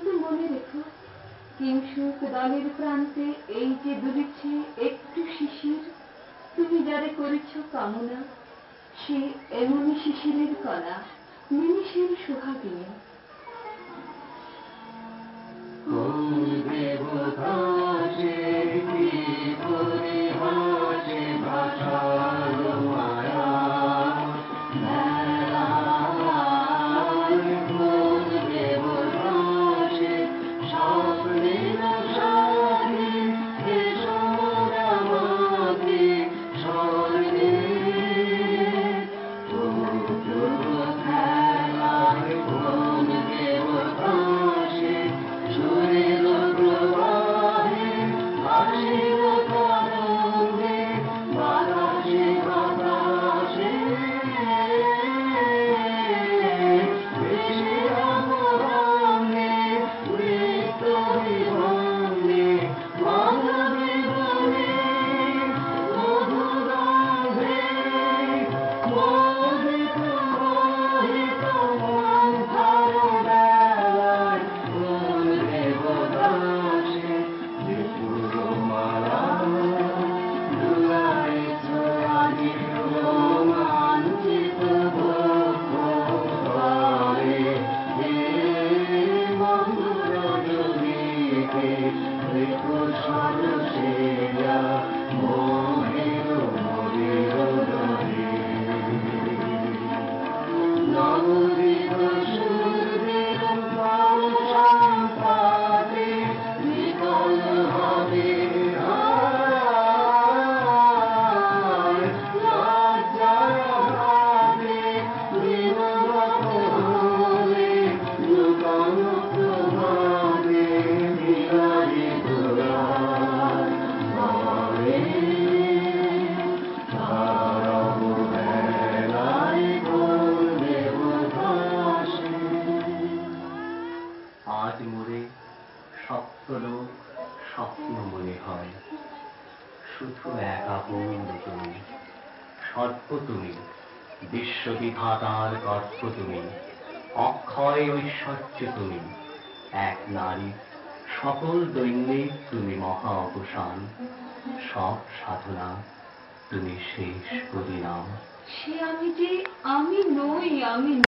কিন্তু মনে রেখো, কিংসুক দলের প্রান্তে এই যে দুলিছে একটু শিশির, তুমি যারে করেছ কামনা, সে এমনই শিশিরের কণা, নিমিষের সোহাগিনী। কোন দেবতা সে কি পরিহাসে ভাষালো মায়া, কোন দেবতা সে স্বপ্নের সাথী, এসো আমাকে স্বর্গে খেলায়। কোন দেবতা সে সুরের প্রবাহে হাসির তরঙ্গে বাতাসে বাতাসে ভেসে অমরাঙ্গে নৃত্য বিভঙ্গে মাধবী বনে মধুগন্ধে মোদিত মোহিত মন্থর বেলায়। কোন দেবতা সে ত্রিপুর মালা দুলাইছ আজি রোমাঞ্চিত বক্ষ দ্বারে, হে মধুর জনিতে ঋতু সরসেয়া মোহের মদির দরে। নবদিত সূর্যের সম্পাতে বিকল হবে হায়, লজ্জায় ভাবে নির্গত হলে নূতন প্রভাবে বিহারী তোরার ঘরে। তারব বেলায় কোন দেবতা সে। আজ মোরে সপ্তলোক স্বপ্ন মনে হয়, শুধু একা পূর্ণ তুমি, সর্ব তুমি, বিশ্ববিধাতার গর্ভ তুমি, অক্ষয় ঐশ্বর্য তুমি, এক নারী সকল দৈন্যে তুমি মহা অবসান, সব সাধনা তুমি শেষ পরিণাম। সে আমি যে আমি নই, আমি